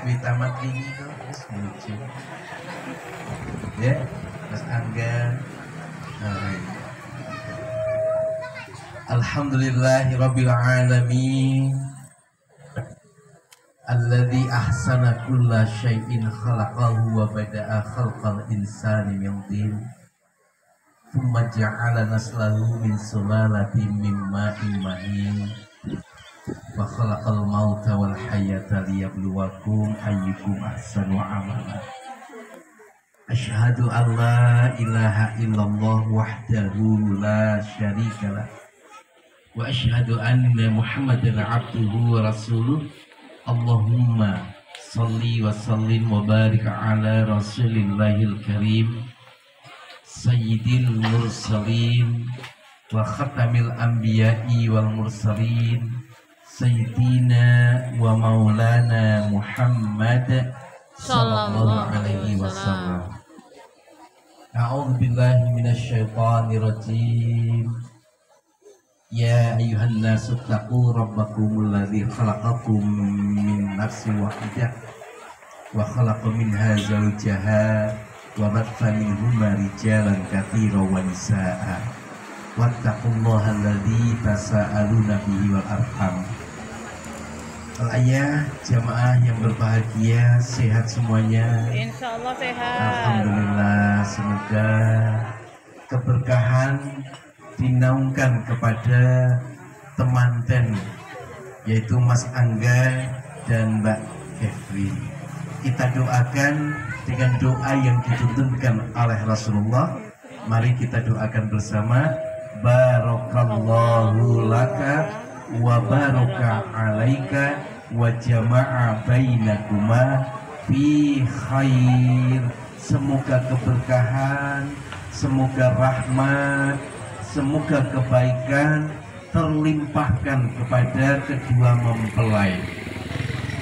duit tamat ini kok terus lucu ya Mas Angga. Alhamdulillahirabbil alamin alladzi ahsana kulla syai'in khalaqahu wa bada'a khalqal insani min tin thumma ja'ala naslahu min sulalatin min ma'in mahin wa khalaqal mauta wal hayata liyabluwakum ayyukum ahsanu amala. Asyhadu an la ilaha illallah wahdahu la syarikalah wa asyhadu anna Muhammadan abduhu wa rasuluh. Allahumma salli wa sallim wa barik ala rasulillahil karim sayyidil mursalin wa khatamil anbiya'i wal mursalin sayyidina wa maulana Muhammad sallallahu alaihi wasallam. A'udzu billahi minasy syaithanir rajim. Ya ayuhan nasu taqu rabbakumul ladzi khalaqakum min nafsin wahidah wa khalaqa minha zawjaha wa batha minhuma rijalan katsiran wa nisaa'a wattaqullaha alladzi tasaaluna bihi wal arham. Al-ayah jamaah yang berbahagia, sehat semuanya. Insyaallah sehat. Alhamdulillah, semoga keberkahan dinaungkan kepada temanten yaitu Mas Angga dan Mbak Kevin. Kita doakan dengan doa yang dituntunkan oleh Rasulullah. Mari kita doakan bersama. Barakallahu laka wa baraka alaika wa jama'a bainakuma fi khair. Semoga keberkahan, semoga rahmat, semoga kebaikan terlimpahkan kepada kedua mempelai.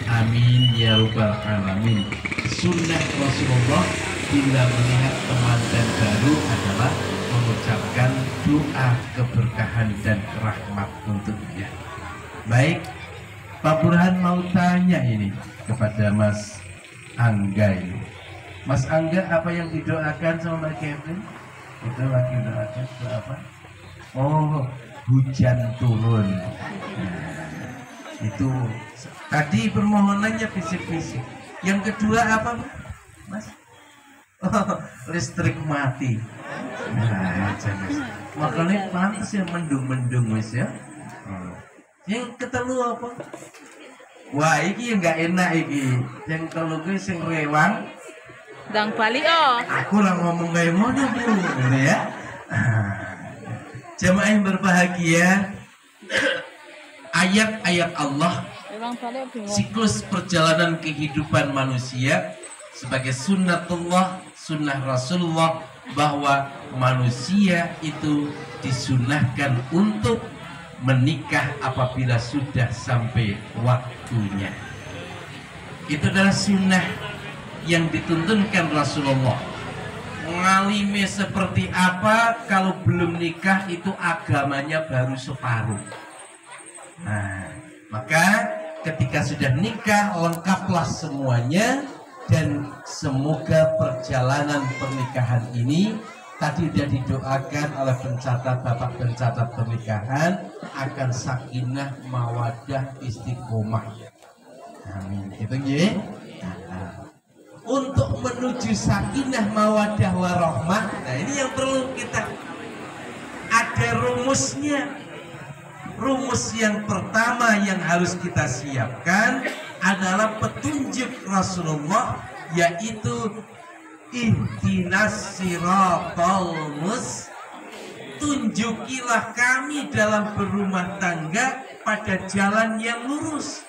Amin ya rabbal alamin. Sunnah Rasulullah bila melihat temanten baru adalah mengucapkan doa keberkahan dan rahmat untuknya. Baik, Pak Burhan mau tanya ini kepada Mas Angga ini. Mas Angga, apa yang didoakan sama Mbak Kevin? Itu lagi doakan doa apa? Oh, hujan turun. Itu tadi permohonannya fisik-fisik. Yang kedua apa, Mas? Oh, listrik mati. Nah, mas. Makanya pantas ya mendung-mendung Mas ya. Yang ketelu apa? Wah, iki yang nggak enak iki. Yang ketelu gue sing rewang. Dang Bali oh. Aku lah ngomong kayak mana Bu, gitu ya. Jamaah yang berbahagia, ayat-ayat Allah, siklus perjalanan kehidupan manusia sebagai sunnatullah, sunnah Rasulullah, bahwa manusia itu disunahkan untuk menikah apabila sudah sampai waktunya. Itu adalah sunnah yang dituntunkan Rasulullah. Ngalime seperti apa kalau belum nikah itu agamanya baru separuh. Nah, maka ketika sudah nikah lengkaplah semuanya. Dan semoga perjalanan pernikahan ini tadi sudah didoakan oleh bapak pencatat pernikahan akan sakinah mawadah istiqomah. Amin. Itu ya. Untuk menuju sakinah mawadah warahmah, nah ini yang perlu kita ada rumusnya. Rumus yang pertama yang harus kita siapkan adalah petunjuk Rasulullah, yaitu ihdinas siratal tunjukilah kami dalam berumah tangga pada jalan yang lurus.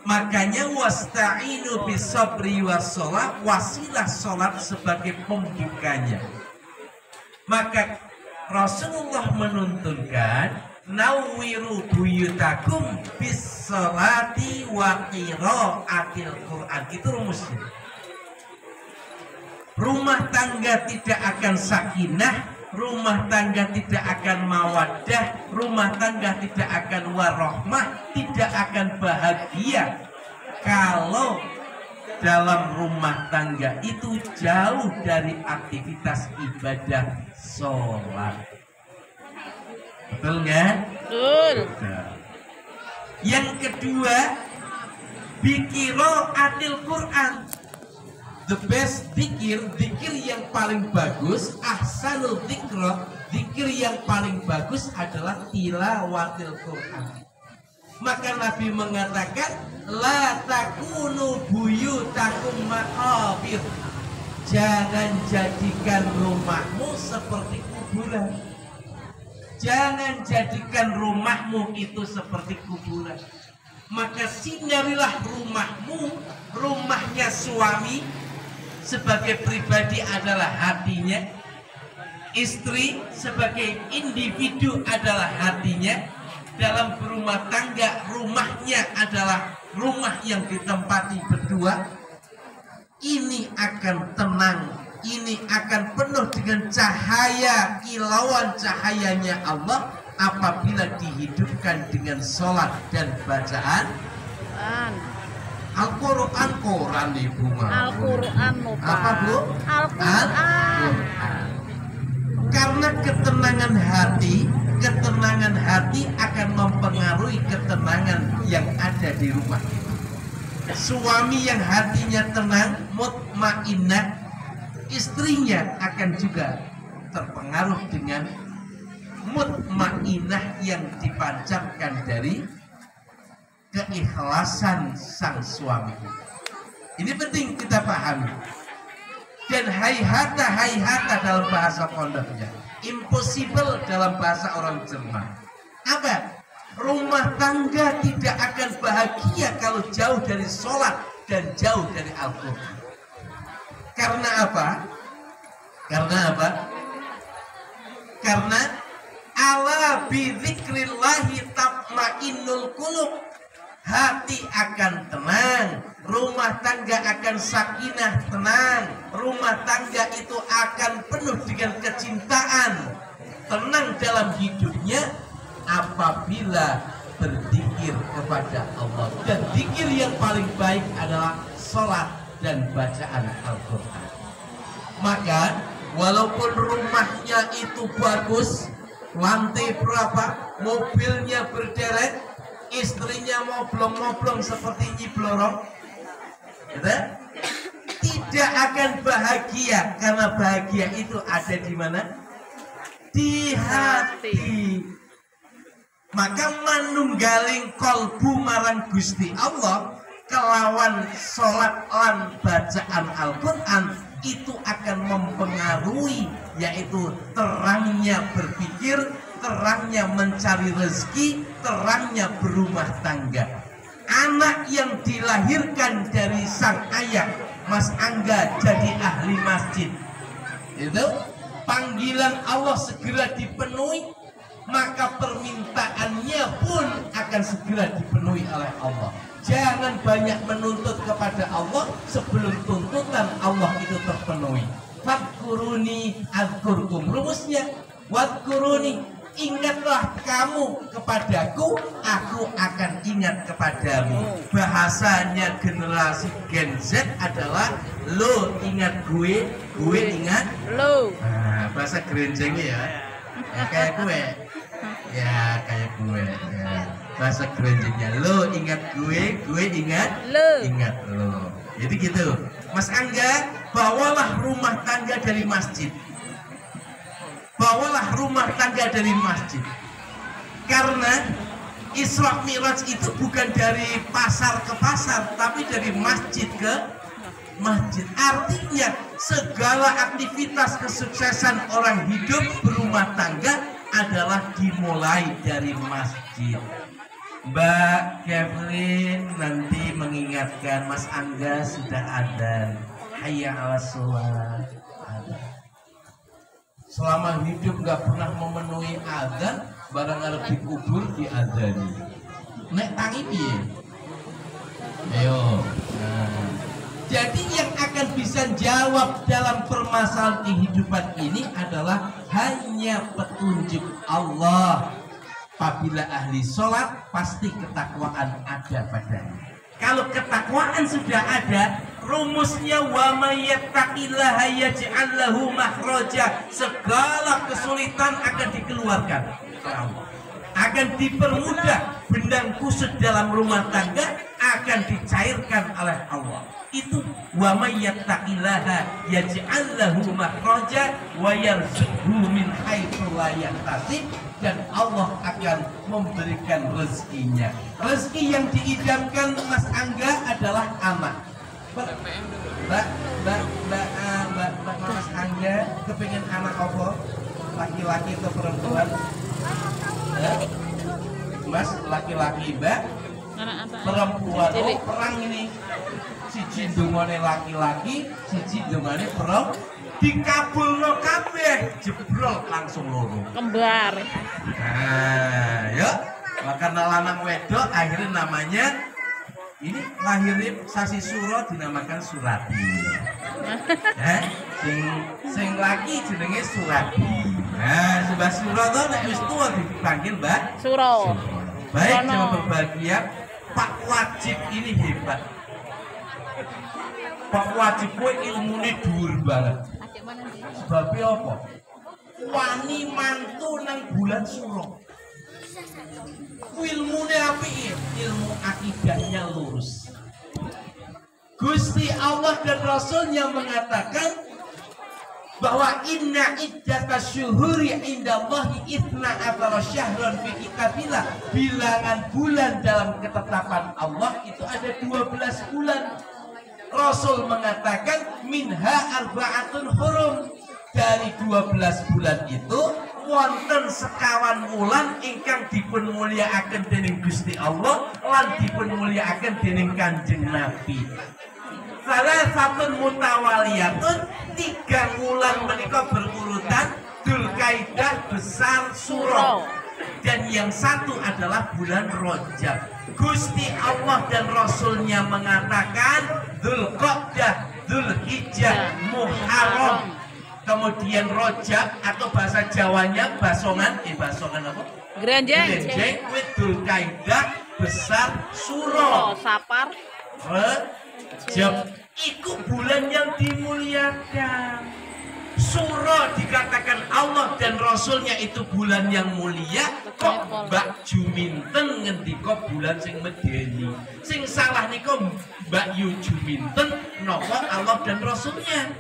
Makanya wasta'inu bisabri wassalah, wasilah sholat sebagai pembukanya. Maka Rasulullah menuntunkan nawwiru buyutakum bis-sholati wa qiraatil Qur'an. Itu rumusnya. Rumah tangga tidak akan sakinah, rumah tangga tidak akan mawaddah, rumah tangga tidak akan warahmah, tidak akan bahagia kalau dalam rumah tangga itu jauh dari aktivitas ibadah sholat. Betul nggak? Betul. Yang kedua, bikiro adil Quran. The best zikir yang paling bagus, ahsanul dzikra, zikir yang paling bagus adalah tilawatil Quran. Maka Nabi mengatakan, la takunu buyutakum maqabir. Jangan jadikan rumahmu seperti kuburan. Jangan jadikan rumahmu itu seperti kuburan. Maka sinarilah rumahmu, rumahnya suami sebagai pribadi adalah hatinya, istri sebagai individu adalah hatinya. Dalam berumah tangga, rumahnya adalah rumah yang ditempati berdua. Ini akan tenang, ini akan penuh dengan cahaya, kilauan cahayanya Allah apabila dihidupkan dengan sholat dan bacaan Al-Quran. Quran ibu mau. Al-Quran Apa bu? Al-Quran. Karena ketenangan hati akan mempengaruhi ketenangan yang ada di rumah. Suami yang hatinya tenang, mutmainnah, istrinya akan juga terpengaruh dengan mutmainnah yang dipancarkan dari keikhlasan sang suami. Ini penting kita pahami. Dan hayhata dalam bahasa pondoknya, impossible dalam bahasa orang Jerman. Apa? Rumah tangga tidak akan bahagia kalau jauh dari sholat dan jauh dari Al-Quran. Karena apa? Karena ala bidzikrillahi tatmainnul qulub. Hati akan tenang, rumah tangga akan sakinah, tenang, rumah tangga itu akan penuh dengan kecintaan, tenang dalam hidupnya apabila berzikir kepada Allah. Dan zikir yang paling baik adalah sholat dan bacaan Al-Quran. Maka walaupun rumahnya itu bagus, lantai berapa, mobilnya berderet, istrinya moblong-moblong seperti Nyi Blorok, gitu? Tidak akan bahagia, karena bahagia itu ada di mana? Di hati. Maka manunggaling kolbu marang Gusti Allah kelawan sholat lan bacaan Al-Quran itu akan mempengaruhi, yaitu terangnya berpikir, terangnya mencari rezeki, terangnya berumah tangga. Anak yang dilahirkan dari sang ayah, Mas Angga, jadi ahli masjid, itu panggilan Allah segera dipenuhi, maka permintaannya pun akan segera dipenuhi oleh Allah. Jangan banyak menuntut kepada Allah sebelum tuntutan Allah itu terpenuhi. Fadkuruni azkurkum. Rumusnya, wadkuruni, ingatlah kamu kepadaku, aku akan ingat kepadamu. Bahasanya generasi Gen Z adalah lo ingat gue ingat lo. Nah, bahasa gerenjengnya ya kayak gue. Ya kayak gue ya. Bahasa gerenjengnya, lo ingat gue ingat lo. Jadi gitu. Mas Angga, bawalah rumah tangga dari masjid. Bawalah rumah tangga dari masjid. Karena Isra Mi'raj itu bukan dari pasar ke pasar, tapi dari masjid ke masjid. Artinya segala aktivitas kesuksesan orang hidup berumah tangga adalah dimulai dari masjid. Mbak Kevlin nanti mengingatkan Mas Angga sudah ada. Hayya 'alas sholat. Selama hidup nggak pernah memenuhi azan, barang arep dikubur diazani. Nek tangi piye? Ayo. Nah. Jadi yang akan bisa jawab dalam permasalahan kehidupan ini adalah hanya petunjuk Allah. Apabila ahli sholat, pasti ketakwaan ada padanya. Kalau ketakwaan sudah ada, rumusnya wa may yattaqillaha yaj'al lahu makhraja, segala kesulitan akan dikeluarkan. Akan dipermudah, benang kusut dalam rumah tangga akan dicairkan oleh Allah. Itu wa may yattaqillaha yaj'al lahu makhraja wa yarzuqhu min haitsu la yahtasib, dan Allah akan memberikan rezekinya. Rezeki yang diidamkan Mas Angga adalah anak. Mbak Mas Angga kepingin anak apa? Laki-laki atau perempuan? Mas, laki-laki, Mbak? Perempuan. Oh, perang ini. Siji ndongane laki-laki, siji ndongane perempuan. Dikabulno kabeh, jebrol langsung loro. Kembar. Nah, yuk. Karena lanang wedok akhirnya namanya ini lahirin sasi suro dinamakan Surati. Sing laki jenenge Surati. Nah, sebab suro to nek wis tuwa dipanggil Mbak Suro. Baik, coba berbahagia. Pak Wajib ini hebat. Pak Wajib kuwi ilmune dhuwur banget. Sebabnya apa? Wani mantu nang bulan suro. Ilmune apik, ilmu akidahnya lurus. Gusti Allah dan Rasulnya mengatakan bahwa inna iddatas syuhuri indallahi ithna asyara syahran fi kitabillah, bilangan bulan dalam ketetapan Allah itu ada 12 bulan. Rasul mengatakan minha arba'atun hurum, dari 12 bulan itu wonten sekawan wulan ingkang dipun mulyakaken dening Gusti Allah lan dipun mulyakaken dening Kanjeng Nabi. Salah satu mutawaliyatun, 3 wulan menika berurutan, Dzulqa'dah, Besar, Suro, dan yang satu adalah bulan Rajab. Gusti Allah dan Rasulnya mengatakan Dzulqa'dah, Dzulhijjah, Muharram, kemudian Rajab atau bahasa Jawanya Basongan, Basongan apa? Grenjeng. Dzulqa'dah, Besar, Suro, Sapar, Rajab. Itu bulan yang dimuliakan. Suro dikatakan Allah dan Rasulnya itu bulan yang mulia. Kok Mbak Juminten ngendika bulan sing medeni? Sing salah niku Mbak Yu Juminten napa Allah dan Rasulnya?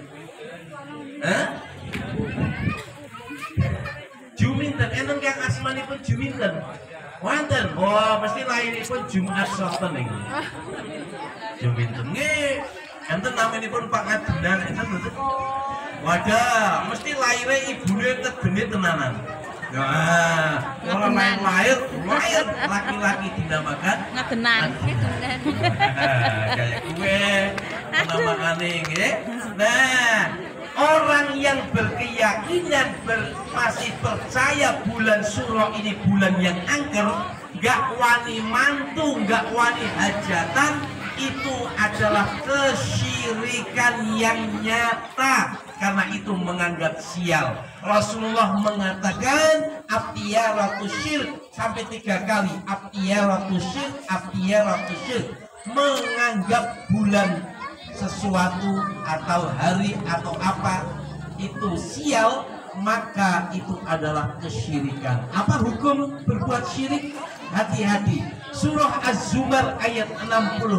Juminten enten kang asmanipun Juminten. Wonten, mesti lahiripun Jumat Sonten niku. Juminten nggih. Enten naminipun Pak Ngadenan, enten mboten? Wadah, mesti lahirnya ibune ngedeni tenanan. Nah, orang lain lahir laki-laki dinamakan Ngadenan. Kayak gue penamakane nggih. Nah, orang yang berkeyakinan masih percaya bulan Suro ini bulan yang angker, gak wani mantu, gak wani hajatan, itu adalah kesyirikan yang nyata, karena itu menganggap sial. Rasulullah mengatakan abtiyaratu syirk sampai 3 kali, abtiyaratu syirk, abtiyaratu syirk, menganggap bulan sesuatu atau hari atau apa itu sial, maka itu adalah kesyirikan. Apa hukum berbuat syirik? Hati-hati. Surah Az-Zumar ayat 65.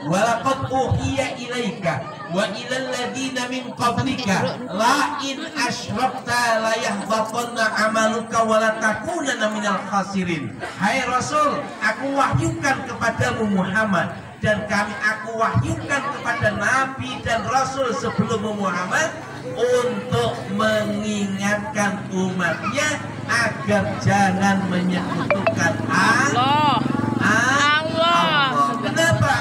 Walaqad uhiya ilaika wa ilal ladina min qablika la in asyrakta la yahbatanna amaluka wa la takunanna minal khasirin. Hai Rasul, aku wahyukan kepadamu Muhammad, dan aku wahyukan kepada Nabi dan Rasul sebelum Muhammad untuk mengingatkan umatnya agar jangan menyekutukan Allah. Kenapa?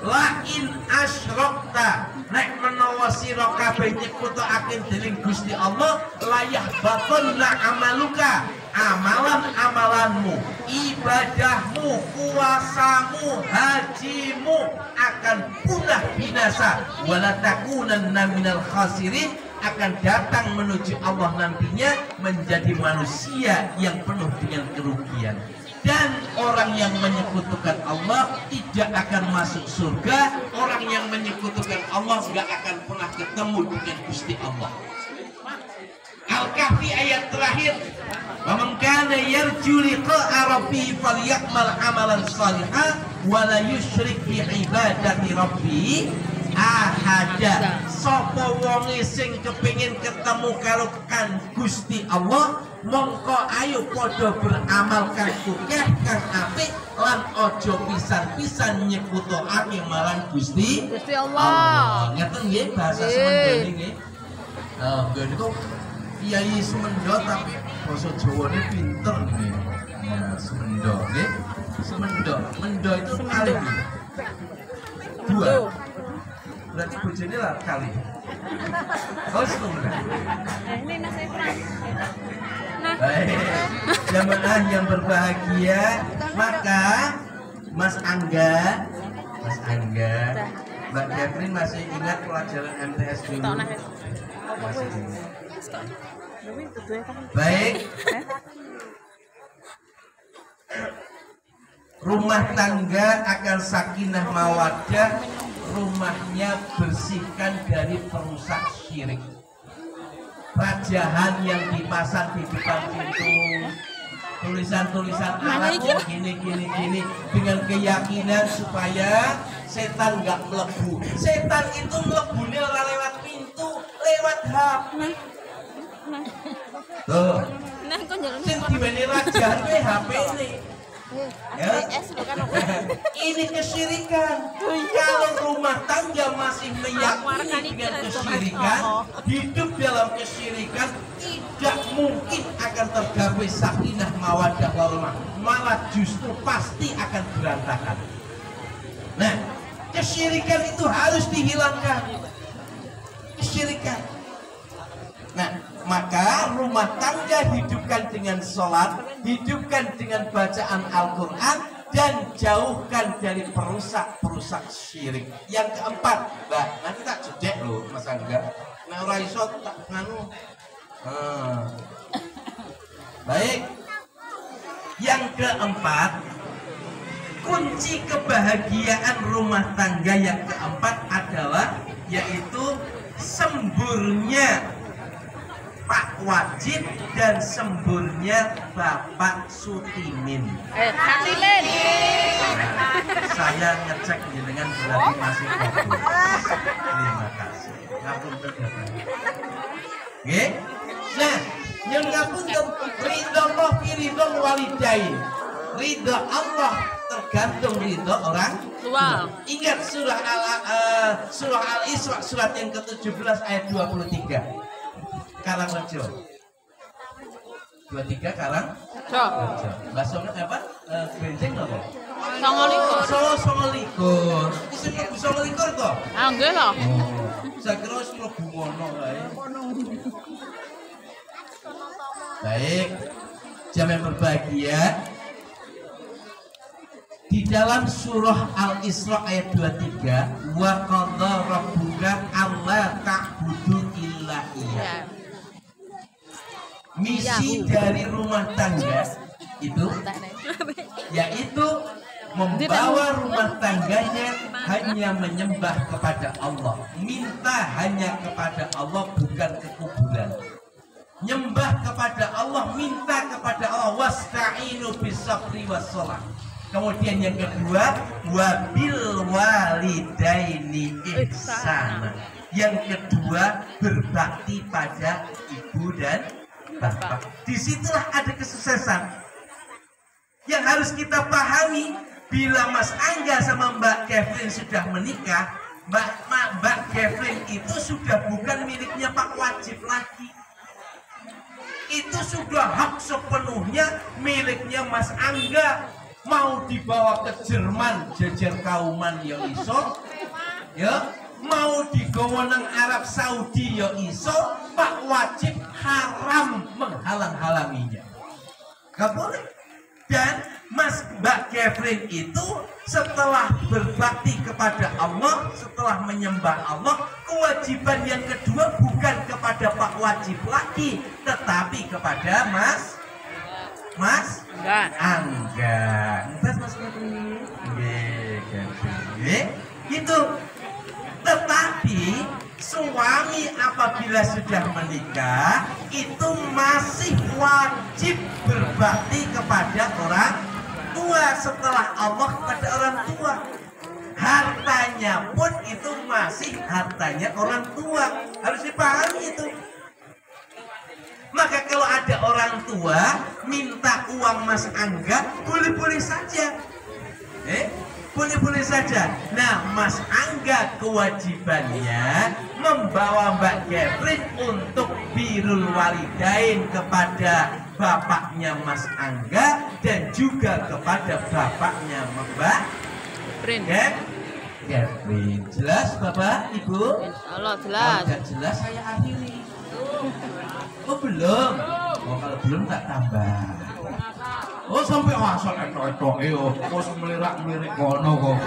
La in asyrakta, nek menawa sira kabeh nyekutake dening Gusti Allah, layah batunna amaluka, amalan-amalanmu, ibadahmu, puasamu, hajimu akan punah binasa. Wala takunanna minal khasirin, akan datang menuju Allah nantinya menjadi manusia yang penuh dengan kerugian. Dan orang yang menyekutukan Allah tidak akan masuk surga. Orang yang menyekutukan Allah nggak akan pernah ketemu dengan Gusti Allah. Al-Kahfi ayat terakhir. Wa man kana yarju liqa'a rabbih falyamal amalan shalihan wa la yusyrik bi ibadati rabbih ahada. Sapa wonge sing kepengin ketemu karo kan Gusti Allah, mongko ayo padha beramal kang sukeh kang apik lan aja pisan-pisan nyekutokake marang Gusti Allah. Ngeten nggih bahasa Semendone nggih. Nah, niku Kiai Semendo tapi basa Jawane pinter nggih. Ya, Semendo nggih. Semendo, mendo itu kali. Dua. Berarti bojone lah kali. Oh, semenda. Ini nasi perang. Baik, jamaah yang berbahagia, maka Mas Angga, Mbak Catherine masih ingat pelajaran MTS dulu? Masih ingat. Baik. Rumah tangga akan sakinah mawaddah, rumahnya bersihkan dari perusak syirik. Rajahan yang dipasang di depan pintu, tulisan-tulisan Arab gini dengan keyakinan supaya setan nggak melebu. Setan itu melebunya lewat pintu, lewat HP. Tuh, sing diweni rajahan HP ini. Ya. Ini kesyirikan. Kalau rumah tangga masih meyakini dengan kesyirikan, hidup dalam kesyirikan, tidak mungkin akan tergapai sakinah mawaddah warahmah, malah justru pasti akan berantakan. Nah, kesyirikan itu harus dihilangkan. Kesyirikan. Nah, maka rumah tangga hidupkan dengan sholat, hidupkan dengan bacaan Al-Quran, dan jauhkan dari perusak-perusak syirik. Yang keempat, Mbak, nanti tak jedek loh Mas Angga. Nah, raiso tak nganu. Baik. Yang keempat, kunci kebahagiaan rumah tangga yang keempat adalah yaitu semburnya Pak Wajib dan semburnya Bapak Sutimin. Sutimin. Saya ngecek dengan berarti masih fokus. Terima kasih. Ngapunten ya. Oke. Nah, yang ngapunten ridho Allah fi ridho walidain. Ridho Allah tergantung ridho orang tua. Ingat surah Al-Isra surat yang ke-17 ayat 23. Karangrejo 23 Karangrejo. Basongan apa? Benjing apa? Songolikur. Disebut Songolikur toh? Ah, enggak lah. Saya kira wis mlebu ngono kae. Baik. Jamaah yang berbahagia, di dalam surah Al-Isra ayat 23, wa qadha rabbuka alla ta'budu illa iyyah. Misi dari rumah tangga itu yaitu membawa rumah tangganya hanya menyembah kepada Allah, minta hanya kepada Allah, bukan ke kuburan. Nyembah kepada Allah, minta kepada Allah, wasta'inu bisabri wassalah. Kemudian yang kedua, wabil walidaini ihsana. Yang kedua, berbakti pada ibu dan bapak. Disitulah ada kesuksesan yang harus kita pahami. Bila Mas Angga sama Mbak Catherine sudah menikah, Mbak Catherine itu sudah bukan miliknya Pak Wajib lagi. Itu sudah hak sepenuhnya miliknya Mas Angga. Mau dibawa ke Jerman jejer kauman ya iso, ya mau digawa nang Arab Saudi ya iso. Pak Wajib haram menghalang-halanginya, gak boleh. Dan Mbak Catherine itu setelah berbakti kepada Allah, setelah menyembah Allah, kewajiban yang kedua bukan kepada Pak Wajib lagi, tetapi kepada Mas Mas Enggak. Angga. Entas Mas Kevin. Gitu. Tetapi suami apabila sudah menikah itu masih wajib berbakti kepada orang tua setelah Allah kepada orang tua. Hartanya pun itu masih hartanya orang tua. Harus dipahami itu. Maka kalau ada orang tua minta uang Mas Angga, boleh-boleh saja. Boleh-boleh saja. Nah, Mas Angga kewajibannya membawa Mbak Kevin untuk birrul walidain kepada bapaknya Mas Angga dan juga kepada bapaknya Mbak Kevin. Jelas Bapak, Ibu? Allah jelas. Kalau jelas saya akhiri. Oh belum? Oh kalau belum tak tambah. Oh sampai asal etok-etok kok melirik-melirik kono kok.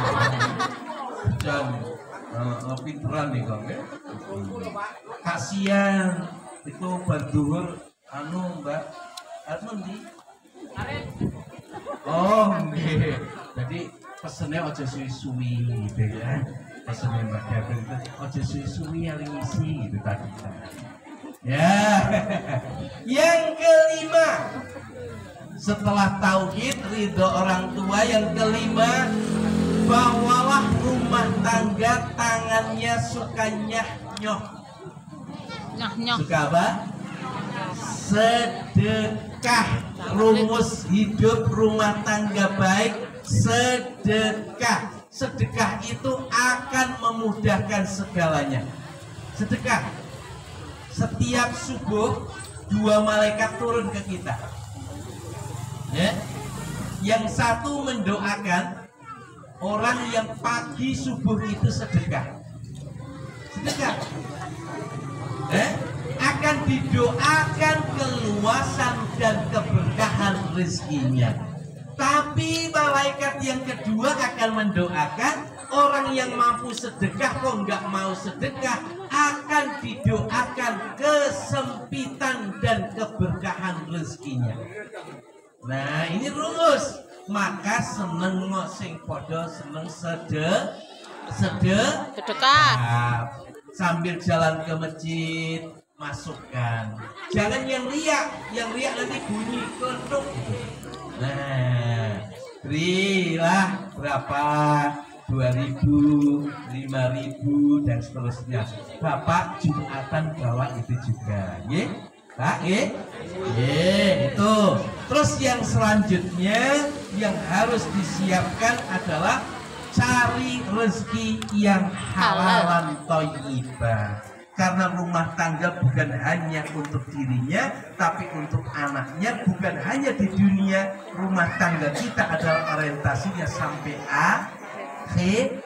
Jangan pinteran nih kok. Kasihan itu berduhur Mbak Armundi. Oh nggih. Jadi pesennya ojo suwi-suwi gitu ya. Pesennya Mbak Kevin itu ojo suwi-suwi yang ngisi gitu tadi. Ya. Yang kelima, setelah tauhid ridho orang tua, yang kelima, bawalah rumah tangga tangannya suka nyah-nyoh. Nyah-nyoh. Suka apa? Sedekah. Rumus hidup rumah tangga baik sedekah. Sedekah itu akan memudahkan segalanya. Sedekah. Setiap subuh 2 malaikat turun ke kita. Ya. Yang satu mendoakan orang yang pagi subuh itu sedekah. Sedekah. Akan didoakan keluasan dan keberkahan rezekinya. Tapi malaikat yang kedua akan mendoakan orang yang mampu sedekah kok nggak mau sedekah, akan didoakan kesempitan dan keberkahan rezekinya. Nah ini rumus. Maka seneng sing podo seneng sedekah. Sambil jalan ke masjid masukkan. Jangan yang riak nanti bunyi kondok. Nah, berilah berapa? 2.000, 5.000 dan seterusnya. Bapak Jumatan bawa itu juga, ya? Pak, ya? Itu. Terus yang selanjutnya yang harus disiapkan adalah cari rezeki yang halalan thayyibah. Karena rumah tangga bukan hanya untuk dirinya, tapi untuk anaknya. Bukan hanya di dunia, rumah tangga kita adalah orientasinya sampai akhirat.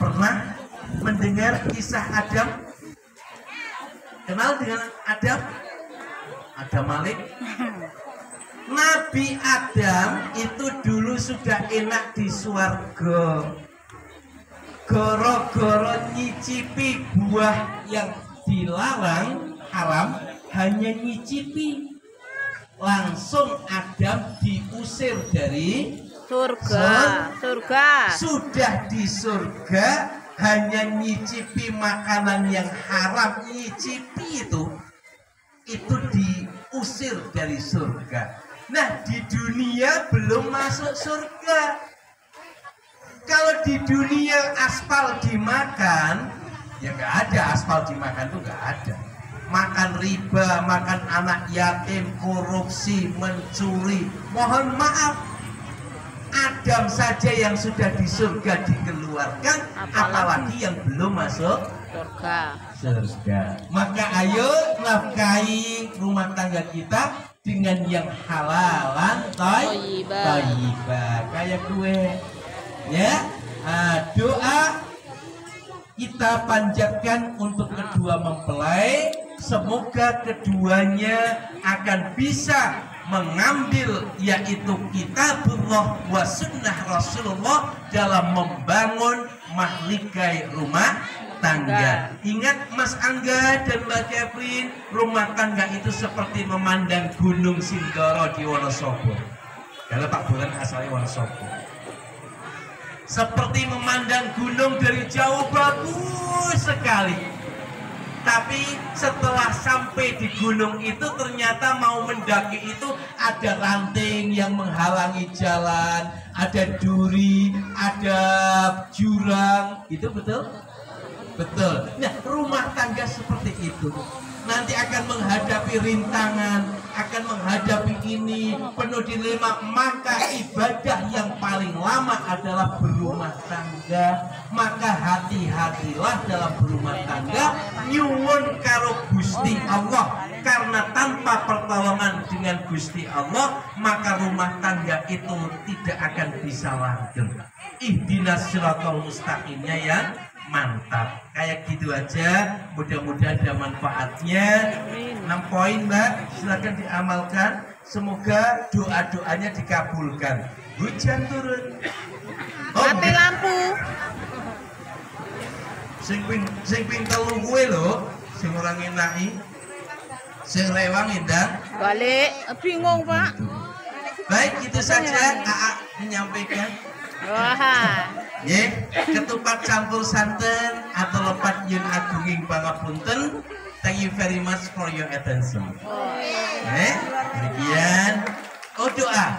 Pernah mendengar kisah Adam? Kenal dengan Adam? Adam Malik? Nabi Adam itu dulu sudah enak di surga. Goro-goro nyicipi buah yang dilarang haram, hanya nyicipi, langsung Adam diusir dari surga. Sudah di surga, hanya nyicipi makanan yang haram, nyicipi itu diusir dari surga. Nah di dunia belum masuk surga. Kalau di dunia aspal dimakan, ya nggak ada aspal dimakan tuh nggak ada. Makan riba, makan anak yatim, korupsi, mencuri. Mohon maaf, Adam saja yang sudah di surga dikeluarkan, apalagi yang belum masuk surga. Maka ayo nafkahi rumah tangga kita dengan yang halalan thayyibah. Kayak gue. Ya, doa kita panjatkan untuk kedua mempelai, semoga keduanya akan bisa mengambil yaitu kitabullah wa sunnah Rasulullah dalam membangun mahligai rumah tangga. Ingat Mas Angga dan Mbak Kevin, rumah tangga itu seperti memandang Gunung Sindoro di Wonosobo. Kalau Pak Bulan asalnya Wonosobo. Seperti memandang gunung dari jauh, bagus sekali. Tapi setelah sampai di gunung itu ternyata mau mendaki itu ada ranting yang menghalangi jalan, ada duri, ada jurang. Itu betul? Betul. Nah, rumah tangga seperti itu nanti akan menghadapi rintangan, akan menghadapi ini penuh dilema, maka ibadah yang paling lama adalah berumah tangga. Maka hati-hatilah dalam berumah tangga, nyuwun karo Gusti Allah, karena tanpa pertolongan dengan Gusti Allah maka rumah tangga itu tidak akan bisa langgeng. Ihdinas siratal mustaqimnya yang mantap. Kayak gitu aja, mudah-mudahan ada manfaatnya. 6 poin Mbak, silakan diamalkan. Semoga doa-doanya dikabulkan. Hujan turun, Mati lampu. sing ping telu kuwe lho, sing ora ngenaki, sing rewang indah. Balik. Bingung Pak. Baik, itu saja AA menyampaikan. Wah. Ketupat campur santen atau lepat yun agunging pangapunten. Thank you very much for your attention. Demikian. Oh, doa.